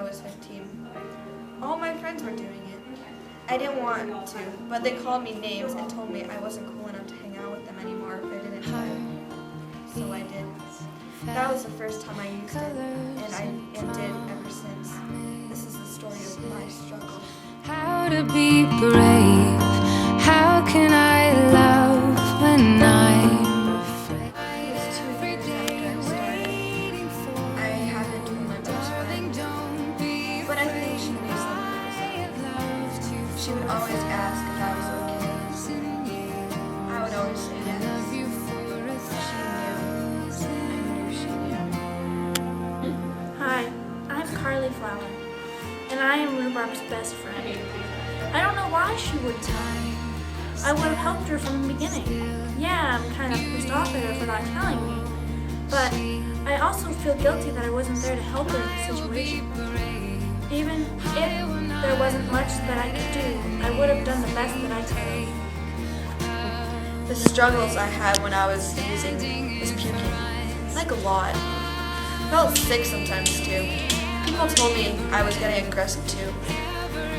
was 15. All my friends were doing it. I didn't want to, but they called me names and told me I wasn't cool enough to hang out with them anymore if I didn't try. So I did. That was the first time I used it, and I did ever since. This is the story of my struggle. How to be brave? How can I love when I'm afraid? It was 2 years after I started. I haven't told my best friend, but I think she knew something was up. She would always ask if I was okay. I would always say yes. She knew. I knew she knew. Hi, I'm Carly Flower, and I am Rhubarb's best friend. I don't know why she wouldn't tell me. I would have helped her from the beginning. Yeah, I'm kind of pissed off at her for not telling me, but I also feel guilty that I wasn't there to help her in the situation. Even if there wasn't much that I could do, I would have done the best that I could. The struggles I had when I was using was puking, like a lot. I felt sick sometimes too. People told me I was getting aggressive too.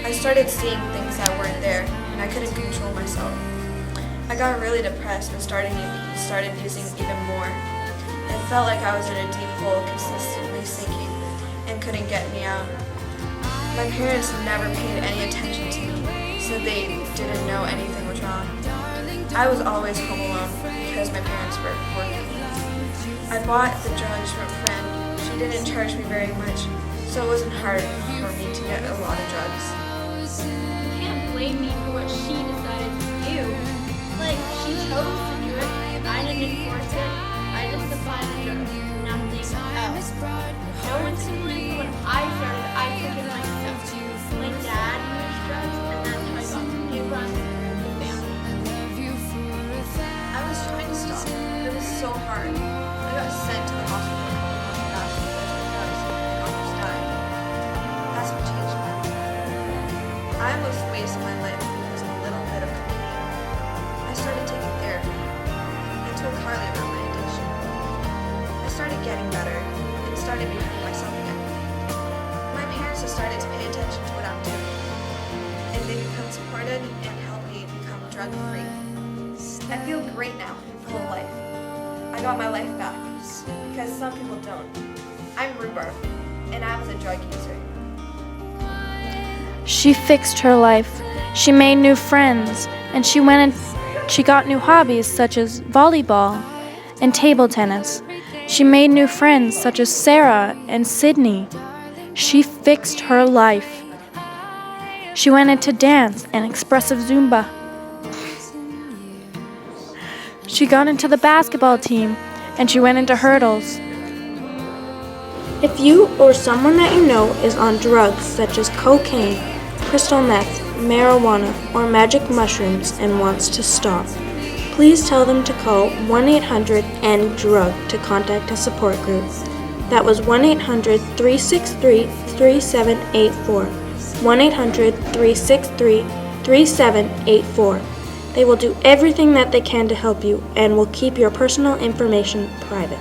I started seeing things that weren't there, and I couldn't control myself. I got really depressed and started using even more. It felt like I was in a deep hole consistently sinking and couldn't get me out. My parents never paid any attention to me, so they didn't know anything was wrong. I was always home alone because my parents were working. I bought the drugs from a friend. She didn't charge me very much, so it wasn't hard for me to get a lot of drugs. You can't blame me for what she decided to do. Like, she chose to do it. I didn't force it. I just supplied the drugs. Nothing else. No one can blame me when I started. I took it myself. My dad used drugs, and that's how I got to new run the family. I was trying to stop, but it was so hard. I got sent to the hospital a couple months back because of drugs and almost died. That's what changed my life. I almost wasted my life because of a little bit of cocaine. I started taking therapy. I told Carly about my addiction. I started getting better and started becoming myself again. My parents have started to pay attention to what I'm doing, and they become supportive and help me become drug-free. I feel great now and full of life. I got my life back, because some people don't. I'm Rhubarb, and I was a drug user. She fixed her life. She made new friends, and she got new hobbies such as volleyball and table tennis. She made new friends such as Sarah and Sydney. She fixed her life. She went into dance and expressive Zumba. She got into the basketball team, and she went into hurdles. If you or someone that you know is on drugs such as cocaine, crystal meth, marijuana, or magic mushrooms and wants to stop, please tell them to call 1-800-NDRUG to contact a support group. That was 1-800-363-3784. 1-800-363-3784. They will do everything that they can to help you and will keep your personal information private.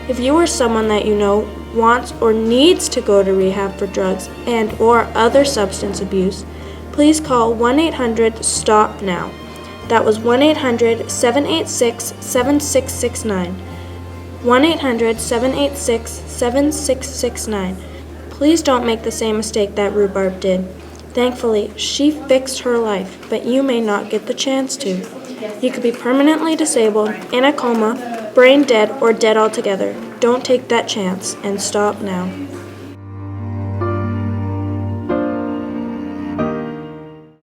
If you or someone that you know wants or needs to go to rehab for drugs and or other substance abuse, please call 1-800-STOP-NOW. That was 1-800-786-7669. 1-800-786-7669. Please don't make the same mistake that Rhubarb did. Thankfully, she fixed her life, but you may not get the chance to. You could be permanently disabled, in a coma, brain dead, or dead altogether. Don't take that chance and stop now.